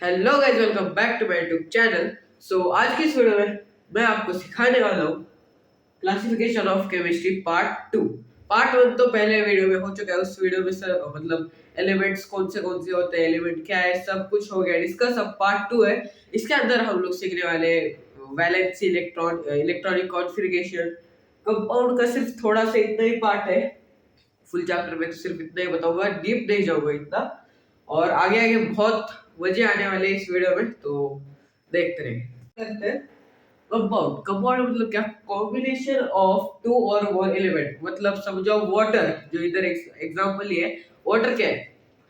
Hello guys, welcome back to my YouTube channel. आज की इस वीडियो में मैं आपको सिखाने वाला हूँ classification of chemistry part 2। Part 1 तो पहले वीडियो में हो चुका है। उस वीडियो में सर मतलब एलिमेंट्स कौन से होते हैं, एलिमेंट क्या है, सब कुछ हो गया डिस्कस। अब पार्ट 2 है। इसके अंदर हम लोग सीखने वाले valency electron, electronic configuration, compound का सिर्फ थोड़ा सा इतना ही पार्ट है। फुल चैप्टर में तो सिर्फ इतना ही बताऊंगा, डीप नहीं जाऊंगा इतना। और आगे आगे बहुत मजे आने वाले इस वीडियो में, तो देखते रहिए। कंपाउंड कंपाउंड मतलब क्या? कॉम्बिनेशन ऑफ टू और मोर एलिमेंट। मतलब समझो वाटर, जो इधर एग्जांपल ये है। वाटर क्या है?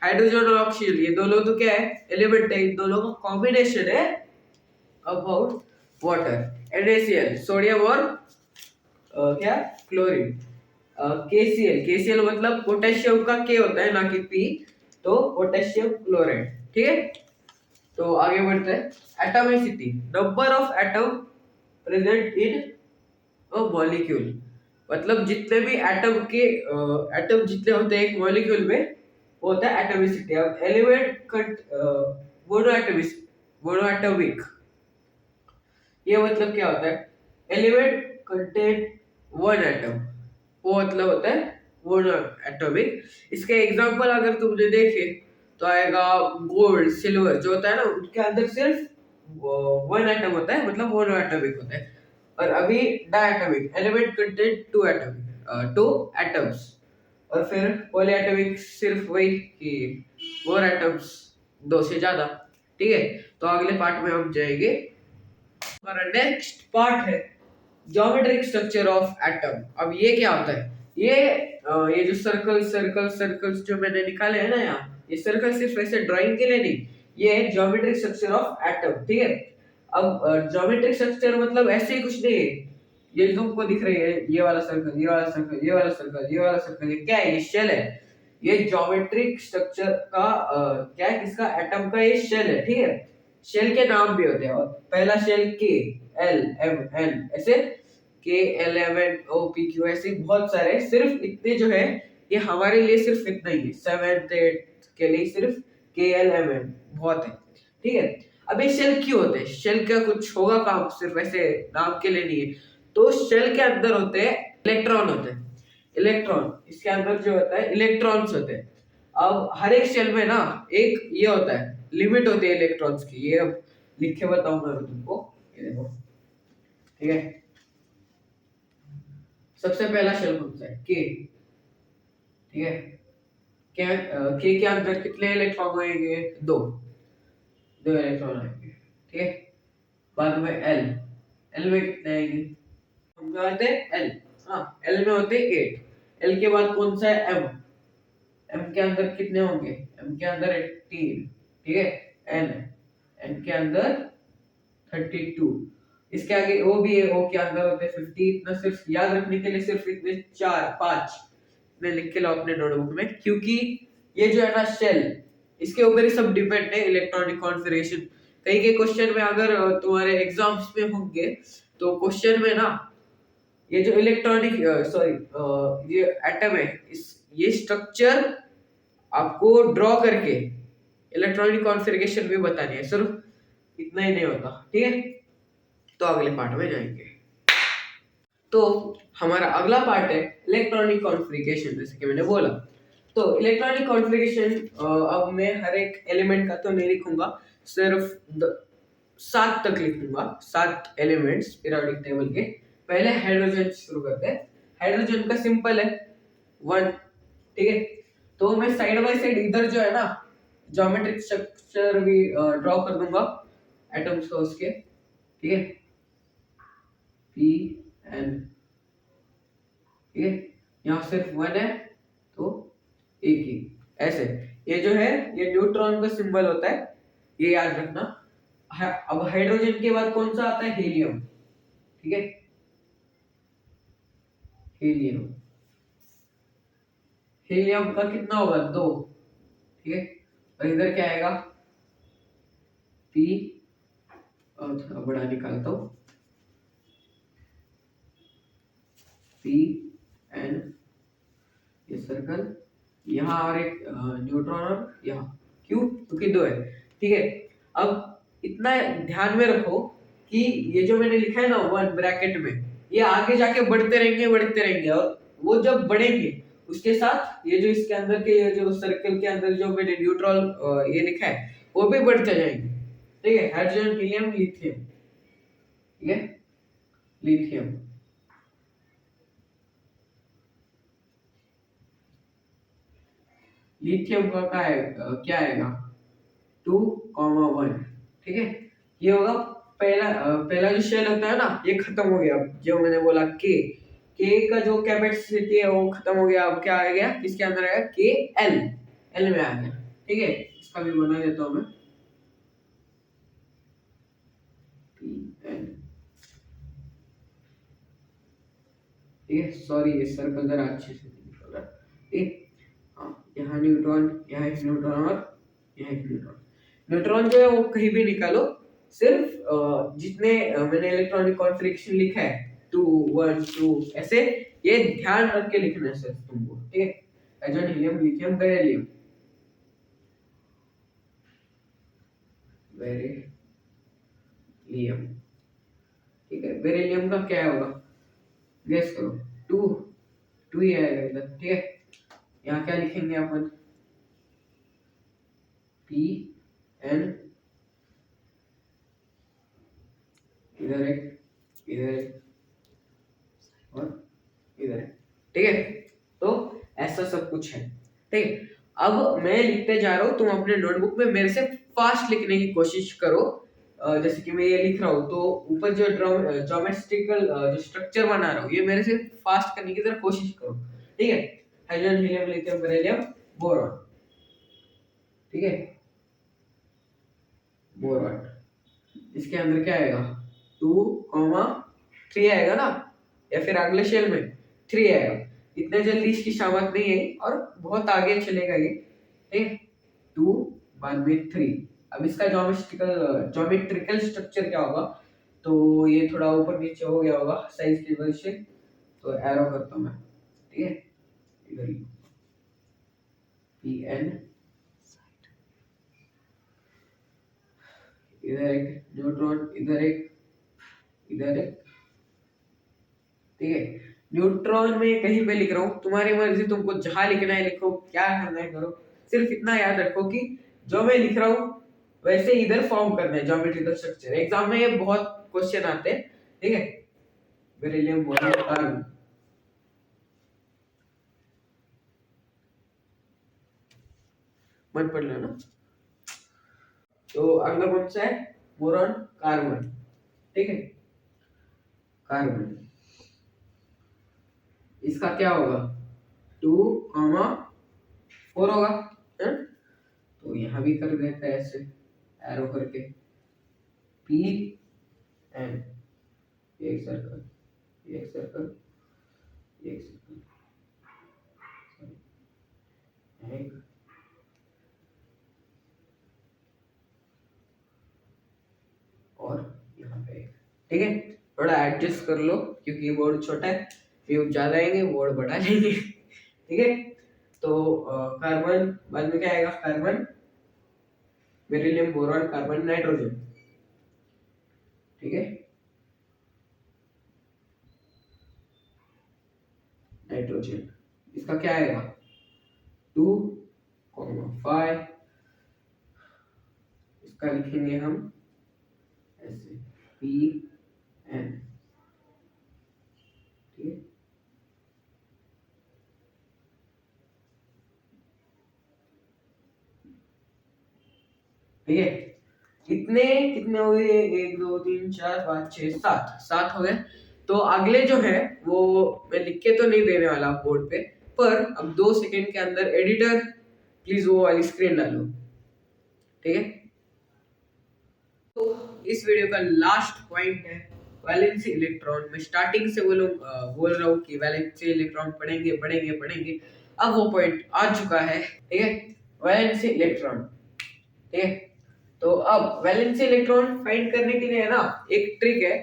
हाइड्रोजन और ऑक्सीजन, ये दोनों तो क्या है? एलिमेंट है। इन दोनों का कॉम्बिनेशन है अबाउट वाटर। NaCl सोडियम और क्या, क्लोरीन। KCl मतलब पोटेशियम का के होता है, ना कि पी। तो पोटेशियम क्लोराइड, ठीक है। तो आगे बढ़ते हैं। Atomicity, number of atom present in a molecule. मतलब जितने भी एटम के एटम जितने होते हैं एक मॉलिक्यूल में, वो होता है एटॉमिसिटी। अब एलिमेंट मोनोएटॉमिक, ये मतलब क्या होता है? एलिमेंट कंटेन वन एटम, वो मतलब होता है मोनो एटॉमिक। इसके एग्जांपल अगर तुमने देखे तो आएगा गोल्ड, सिल्वर जो होता है ना, उनके अंदर सिर्फ वन एटम होता है, मतलब मोनो एटॉमिक होता है। और अभी diatomic, element contain two atoms. और फिर पॉलीएटॉमिक सिर्फ वही कि मोर एटम्स, दो से ज्यादा, ठीक है। तो अगले पार्ट में हम जाएंगे। हमारा नेक्स्ट पार्ट है ज्योमेट्रिक स्ट्रक्चर ऑफ एटम। अब ये क्या होता है? ये जो सर्कल्स जो मैंने निकाले हैं ना यहाँ, ये सर्कल सिर्फ ऐसे ड्राइंग के लिए नहीं, ये है ज्योमेट्रिक स्ट्रक्चर ऑफ एटम, ठीक है। अब ज्योमेट्रिक स्ट्रक्चर मतलब ऐसे ही कुछ नहीं है। ये जो तुमको दिख रही है, ये वाला सर्कल, ये वाला सर्कल, ये वाला सर्कल, ये वाला सर्कल, ये क्या है? ये शेल है। ये ज्योमेट्रिक स्ट्रक्चर का क्या है? किसका? एटम का ये शेल है, ठीक है। शेल के नाम भी होते हैं। और पहला शेल के, एल, एम, एन, ऐसे K11OPQ, ऐसे बहुत सारे। सिर्फ इतने जो है, ये हमारे लिए सिर्फ इतना ही है। 7th 8th के लिए सिर्फ KLMN बहुत है, ठीक है। अब ये शेल क्यों होते हैं? शेल का कुछ होगा काम, सिर्फ ऐसे नाम के लिए नहीं है। तो शेल के अंदर होते हैं इलेक्ट्रॉन, होते हैं इलेक्ट्रॉन। इसके अंदर जो होता है इलेक्ट्रॉन्स होते हैं। अब हर एक शेल में ना एक ये होता है, लिमिट होती है इलेक्ट्रॉन्स की। ये अब लिख के बताऊंगा मैं तुमको, ये देखो, ठीक है। सबसे पहला शेल कौन सा है? के, ठीक है। के के अंदर कितने इलेक्ट्रॉन आएंगे? दो, दो इलेक्ट्रॉन आएंगे, ठीक है। बाद में एल, एल में कितने आएंगे? हम जो आते हैं एल, हाँ, एल में होते हैं 8। एल के बाद कौन सा है? एम, एम के अंदर कितने होंगे? एम के अंदर 18, ठीक है। एन, एन के अंदर 32। इसके आगे ओ भी है, ओ के अंदर होते हैं 50। इतना सिर्फ याद रखने के लिए, सिर्फ इतने 4 5 में लिख के लाओ अपने नोटबुक में, क्योंकि ये जो है ना शेल, इसके ऊपर ही सब डिपेंड है, इलेक्ट्रॉनिक कॉन्फ़िगरेशन। कई के क्वेश्चन में अगर तुम्हारे एग्जाम्स में होंगे, तो क्वेश्चन में ना ये जो इलेक्ट्रॉनिक ये एटम है, इस ये स्ट्रक्चर आपको ड्रॉ करके इलेक्ट्रॉनिक कॉन्फ़िगरेशन भी बतानी है। सिर्फ इतना ही नहीं होता, ठीक है। तो अगले पार्ट में जाएंगे। तो हमारा अगला पार्ट है इलेक्ट्रॉनिक कॉन्फ़िगरेशन, जैसे कि मैंने बोला। तो इलेक्ट्रॉनिक कॉन्फ़िगरेशन, अब मैं हर एक एलिमेंट का तो नहीं लिखूंगा, सिर्फ 7 तक लिखूंगा। 7 एलिमेंट्स पीरियोडिक टेबल के। पहले हाइड्रोजन शुरू करते हैं। हाइड्रोजन का सिंपल है 1, ठीक है। तो मैं साइड बाय साइड इधर जो है ना ज्योमेट्रिक स्ट्रक्चर भी ड्रॉ कर दूंगा एटम्स का उसके, ठीक है। पी एन, ठीक है। यहाँ सिर्फ 1 है, तो एक ही ऐसे। ये जो है, ये न्यूट्रॉन का सिंबल होता है, ये याद रखना। अब हाइड्रोजन के बाद कौन सा आता है? हीलियम, ठीक है। हीलियम, हीलियम का कितना होगा? 2, ठीक है। और इधर क्या आएगा? पी, और थोड़ा बड़ा निकालता हूँ, पी एन, ये सर्कल, यहाँ और एक न्यूट्रॉन, और यहाँ क्यों? क्योंकि 2 है, ठीक है। अब इतना ध्यान में रखो कि ये जो मैंने लिखा है ना 1 ब्रैकेट में, ये आगे जाके बढ़ते रहेंगे और वो जब बढ़ेंगे उसके साथ ये जो इसके अंदर के ये जो सर्कल के अंदर जो मैंने न्यूट्रॉन ये लिखा है वो भी बढ़ते जाएंगे। ठीक है, हाइड्रोजन, हीलियम, लिथियम। ठीक है, लिथियम। लिथियम का क्या आएगा 2,1। ठीक है, ये होगा पहला जो शेल होता है ना, ये खत्म हो गया। जो मैंने बोला के का जो कैपेसिटी है वो खत्म हो गया। अब क्या आ गया, किसके अंदर आएगा, के एल में आ गया। ठीक है, इसका भी बना देता हूं मैं, PN। ठीक है, सॉरी ये सर्कल जरा अच्छे से नहीं निकल रहा। ठीक, हाँ, यहाँ न्यूट्रॉन, यहाँ एक न्यूट्रॉन और यहाँ एक न्यूट्रॉन। न्यूट्रॉन जो है वो कहीं भी निकालो, सिर्फ जितने मैंने इलेक्ट्रॉनिक कॉन्फ़िगरेशन लिखा है 2 1 2 ऐसे, ये ध्यान रख के लिखना है सिर्फ तुमको। ठीक है, hydrogen, helium, lithium, beryllium. Beryllium. ठीक है, बेरिलियम का क्या होगा, गेस करो। 2 2 ही आएगा इधर। ठीक है, यहाँ क्या लिखेंगे अपन, PN, इधर एक, इधर एक और इधर एक। ठीक है, तो ऐसा सब कुछ है। ठीक है, अब मैं लिखते जा रहा हूँ, तुम अपने नोटबुक में मेरे से फास्ट लिखने की कोशिश करो। जैसे कि मैं ये लिख रहा हूँ तो ऊपर जो ज्योमेट्रिकल जो स्ट्रक्चर बना रहा हूँ ये मेरे से फास्ट करने की जरा कोशिश करो। ठीक है, hydrogen, helium, lithium, beryllium, boron. ठीक है, बोरॉन, इसके अंदर क्या आएगा 2,3 आएगा ना, या फिर अगले शेल में 3 आएगा। इतने जल्दी इसकी शामत नहीं है और बहुत आगे चलेगा ये। ठीक है, 2 बाद में 3। अब इसका ज्योमेट्रिकल स्ट्रक्चर क्या होगा, तो ये थोड़ा ऊपर नीचे हो गया होगा साइज की वजह से, तो एरो करता हूं मैं। ठीक है, इधर PN, इधर एक न्यूट्रॉन, इधर एक, इधर एक। ठीक है, न्यूट्रॉन में कहीं पे लिख रहा हूँ, तुम्हारी मर्जी, तुमको जहां लिखना है लिखो, क्या करना है करो। सिर्फ इतना याद रखो कि जो मैं लिख रहा हूँ वैसे इधर फॉर्म करना है ज्योमेट्रिकल स्ट्रक्चर। एग्जाम में ये बहुत क्वेश्चन आते हैं। ठीक है, बेरिलियम, बोरॉन, कार्बन। मन पढ़ लेना। तो अगला कौन सा है, बोरॉन, कार्बन। ठीक है, कार्बन, इसका क्या होगा 2,4 होगा है? तो यहाँ भी कर देता है ऐसे एरो करके, PN, एक सर्कल, एक सर्कल, एक सर्कल, एक, और यहाँ पे एक। ठीक है, थोड़ा एडजस्ट कर लो क्योंकि बोर्ड छोटा है, व्यूज ज्यादा आएंगे, बोर्ड बढ़ा लेंगे। ठीक है, तो कार्बन बाद में क्या आएगा, carbon, beryllium, boron, carbon, nitrogen. ठीक है, नाइट्रोजन, इसका क्या आएगा 2,5। इसका लिखेंगे हम ऐसे PN। ठीक है, ठीक है, कितने कितने हो गए, 1 2 3 4 5 6 7 हो गए। तो अगले जो है वो मैं लिख के तो नहीं देने वाला बोर्ड पे, पर अब 2 सेकंड के अंदर एडिटर प्लीज वो वाली स्क्रीन डालो। ठीक है, तो इस वीडियो का लास्ट पॉइंट है वैलेंसी इलेक्ट्रॉन। मैं स्टार्टिंग से बोल रहा हूँ कि वैलेंसी इलेक्ट्रॉन पढ़ेंगे पढ़ेंगे पढ़ेंगे, अब वो पॉइंट आ चुका है। ठीक है, वैलेंसी इलेक्ट्रॉन। ठीक है, तो अब वैलेंसी इलेक्ट्रॉन फाइंड करने के लिए है ना एक ट्रिक है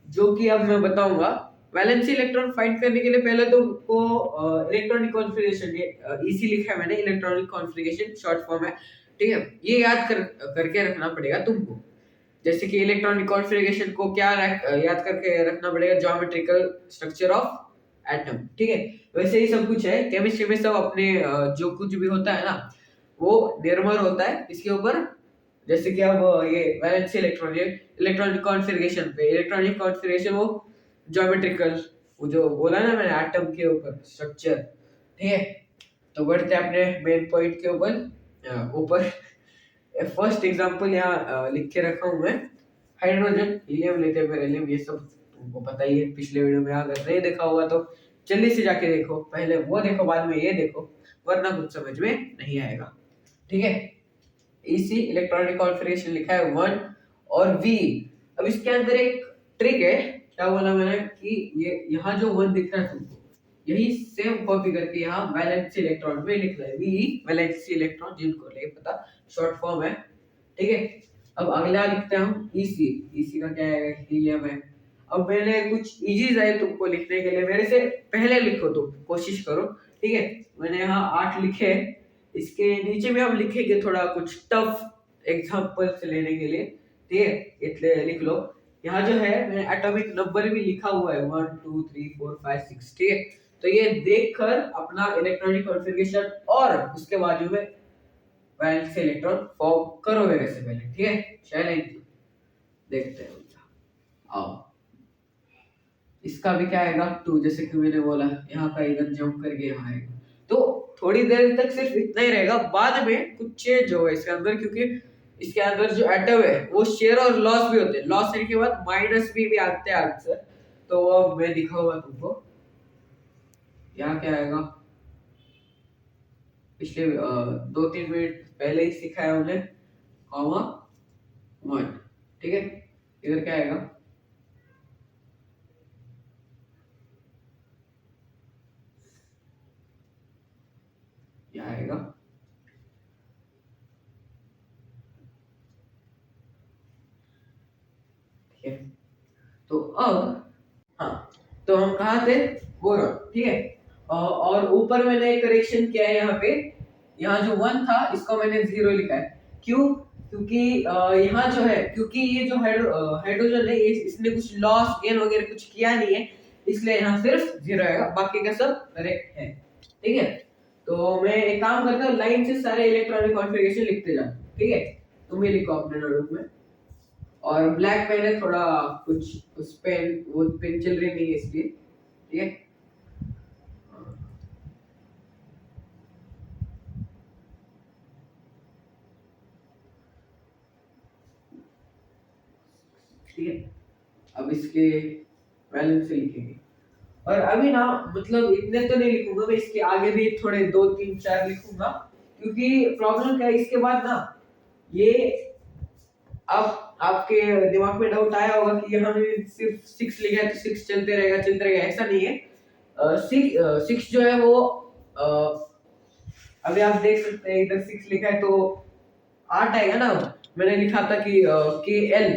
जो कि अब मैं बताऊंगा। वैलेंसी इलेक्ट्रॉन फाइंड करने के लिए पहले तो इलेक्ट्रॉनिक कॉन्फ़िगरेशन, ये इसी लिखा है मैंने, इलेक्ट्रॉनिक कॉन्फ़िगरेशन शॉर्ट फॉर्म है। ठीक है, ये याद करके रखना पड़ेगा तुमको। जैसे कि इलेक्ट्रॉनिक कॉन्फ़िगरेशन को क्या याद करके रखना पड़ेगा, ज्योमेट्रिकल स्ट्रक्चर ऑफ एटम। ठीक है, वैसे ही सब कुछ है केमिस्ट्री में, सब अपने जो कुछ भी होता है ना वो निर्भर होता है इसके ऊपर। जैसे कि अब ये वैलेंसी इलेक्ट्रॉन, ये इलेक्ट्रॉनिक कॉन्फ़िगरेशन पे, इलेक्ट्रॉनिक कॉन्फ़िगरेशन वो ज्योमेट्रिकल, वो जो बोला ना मैंने एटम के ऊपर स्ट्रक्चर। ठीक है, तो बढ़ते हैं अपने मेन पॉइंट के ऊपर। फर्स्ट एग्जांपल यहाँ लिख के रखा हूँ मैं, हाइड्रोजन, हीलियम, लिथियम, बेरिलियम, ये सब तुमको पता ही है पिछले वीडियो में। अगर नहीं देखा हुआ तो जल्दी से जाके देखो, पहले वो देखो बाद में ये देखो, वरना कुछ समझ में नहीं आएगा। ठीक है, इसी इलेक्ट्रॉनिक कॉन्फ़िगरेशन लिखा है 1 और V। अब इसके अंदर एक ट्रिक है, क्या बोला मैंने कि ये यहाँ जो 1 दिख रहा है तुमको, यही सेम कॉपी करके यहाँ वैलेंसी इलेक्ट्रॉन में लिख रहा है, V वैलेंसी इलेक्ट्रॉन, जिनको नहीं पता शॉर्ट फॉर्म है। ठीक है, अब अगला लिखते हैं हम EC का क्या है, हीलियम है। अब मैंने कुछ इजीज है तुमको लिखने के लिए, मेरे से पहले लिखो, तुम कोशिश करो। ठीक है, मैंने यहाँ 8 लिखे हैं, इसके नीचे में हम लिखेंगे थोड़ा कुछ टफ एग्जांपल्स लेने के लिए। ठीक है, इतने लिख लो। यहाँ जो है मैंने एटॉमिक नंबर भी लिखा हुआ है 1 2 3 4 5 6। ठीक है, तो ये देखकर अपना इलेक्ट्रॉनिक कॉन्फ़िगरेशन और उसके बाजू में वैलेंस इलेक्ट्रॉन फॉर्म करो मेरे से पहले। ठीक है, चलें देखते हैं। आओ, इसका भी क्या आएगा 2, जैसे कि मैंने बोला यहाँ का इधर जंप करके यहाँ आएगा। तो थोड़ी देर तक सिर्फ इतना ही रहेगा, बाद में कुछ चेंज होगा इसके अंदर, क्योंकि इसके अंदर जो एटम है वो शेयर और लॉस भी होते हैं, लॉस होने के बाद माइनस भी आते हैं आंसर। तो अब मैं दिखाऊंगा तुमको, यहाँ क्या आएगा, पिछले 2-3 मिनट पहले ही सिखाया हमने, कॉमा 1। ठीक है, इधर क्या आएगा, यहाँ आएगा। ठीक है, तो अब हाँ, तो हम कहाँ थे, बोरॉन। ठीक है, और ऊपर मैंने करेक्शन किया है यहाँ पे, यहाँ जो 1 था इसको मैंने 0 लिखा है। क्यों, क्योंकि यहाँ जो है, क्योंकि ये जो हाइड्रोजन है इसने कुछ लॉस गेन वगैरह कुछ किया नहीं है, इसलिए यहाँ सिर्फ 0 आएगा, बाकी का सब करेक्ट है। ठीक है, तो मैं एक काम करता हूँ, लाइन से सारे इलेक्ट्रॉनिक कॉन्फ़िगरेशन लिखते जाओ। ठीक है, तुम भी लिखो अपने नोटबुक में, और ब्लैक पेन है, थोड़ा कुछ उस पेन, वो पेन चल रही नहीं है इसलिए। ठीक है, ठीक है, अब इसके वैलेंस से लिखेंगे। और अभी ना मतलब इतने तो नहीं लिखूंगा मैं, इसके आगे भी थोड़े 2 3 4 लिखूंगा, क्योंकि प्रॉब्लम क्या है इसके बाद ना, ये अब आपके दिमाग में डाउट आया होगा कि यहाँ पे सिर्फ 6 लिखा है तो 6 चलते रहेगा, ऐसा नहीं है। 6 जो है वो अ, अभी आप देख सकते हैं इधर 6 लिखा है तो 8 आएगा ना। मैंने लिखा था कि KL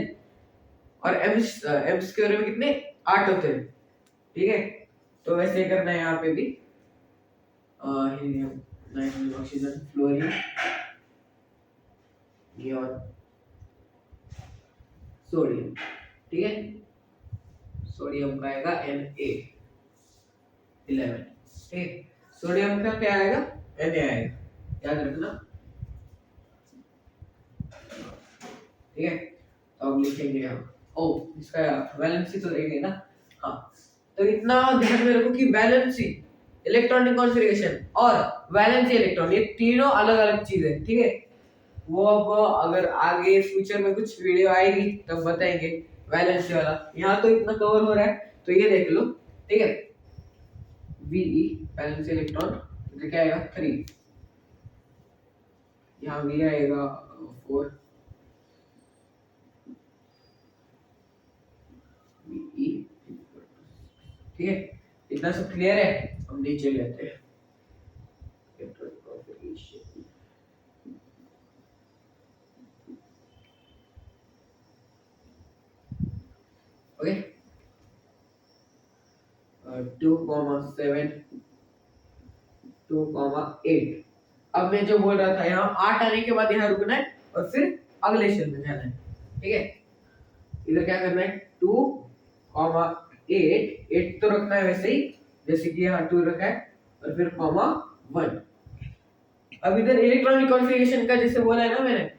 और एम स्क्वायर में कितने 8 होते हैं। ठीक है, तो वैसे ही करना है यहाँ पे भी, helium, nitrogen, oxygen, fluorine, neon, sodium. ठीक है, सोडियम का आएगा Na11। ठीक, सोडियम का क्या आएगा, Na आएगा, याद रखना। ठीक है, तो अब लिखेंगे हम, ओ इसका वैलेंसी तो रहेगी ना। हाँ, तो इतना ध्यान में रखो कि वैलेंसी इलेक्ट्रॉनिक कॉन्फ़िगरेशन और वैलेंसी इलेक्ट्रॉन, ये तीनों अलग अलग चीजें हैं। ठीक है, वो अब अगर आगे फ्यूचर में कुछ वीडियो आएगी तब बताएंगे वैलेंसी वाला, यहाँ तो इतना कवर हो रहा है तो ये देख लो। ठीक है, VE वैलेंसी इलेक्ट्रॉन, तो क्या आएगा 3, यहाँ V आएगा 4, VE। ठीक है, इतना सब क्लियर है, हम नीचे लेते हैं इलेक्ट्रॉनिक कॉन्फ़िगरेशन। ओके, 2,7, 2,8 अब मैं जो बोल रहा था, यहाँ 8 आने के बाद यहाँ रुकना है और फिर अगले शेल में जाना है। ठीक है, इधर क्या करना है 2,8, 8 तो रखना है वैसे ही जैसे कि यहाँ 2 रखा है, और फिर कॉमा 1। अब इधर इलेक्ट्रॉनिक कॉन्फ़िगरेशन का जैसे बोला है ना मैंने,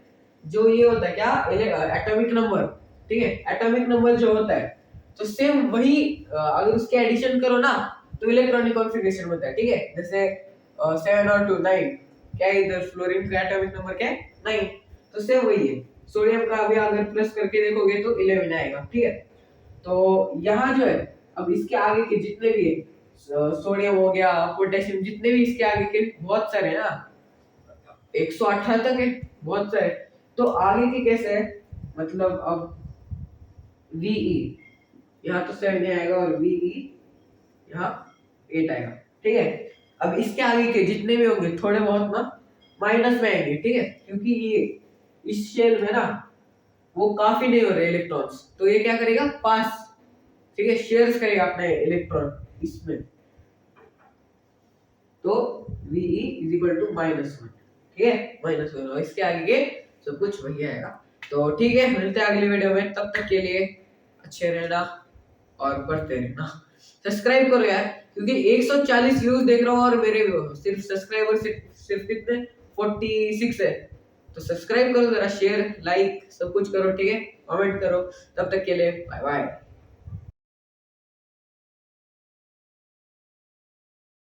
जो ये होता है क्या, एटॉमिक नंबर। ठीक है, एटॉमिक नंबर जो होता है तो सेम वही अगर उसके एडिशन करो ना तो इलेक्ट्रॉनिक कॉन्फ़िगरेशन होता है। ठीक है, जैसे 7 और 2 9, क्या है इधर फ्लोरीन का एटॉमिक नंबर क्या है 9, तो सेम वही है। सोडियम का भी अगर प्लस करके देखोगे तो 11 आएगा। ठीक है, तो यहाँ जो है अब इसके आगे के जितने भी है, सोडियम हो गया, पोटेशियम, जितने भी इसके आगे के बहुत सारे हैं ना, 118 तक है, बहुत सारे। तो आगे के कैसे है, मतलब अब Ve यहाँ तो 7 आएगा और Ve यहाँ 8 आएगा। ठीक है, अब इसके आगे के जितने भी होंगे थोड़े बहुत ना माइनस में आएंगे। ठीक है, क्योंकि ये इस शेल में ना वो काफी नहीं हो रहे इलेक्ट्रॉन्स, तो ये क्या करेगा पास, ठीक है, शेयर्स करेगा अपने इलेक्ट्रॉन इसमें, तो Ve इज इक्वल टू -1। ठीक है, -1, इसके आगे के सब कुछ वही आएगा। तो ठीक है, मिलते हैं अगली वीडियो में, तब तक के लिए अच्छे रहना और बढ़ते रहना। सब्सक्राइब करो यार, क्योंकि 140 व्यूज देख रहा हूँ और मेरे सिर्फ सब्सक्राइबर सिर्फ कितने 46 है। तो सब्सक्राइब करो जरा, शेयर लाइक सब कुछ करो। ठीक है, कमेंट करो। तब तक के लिए बाय बाय।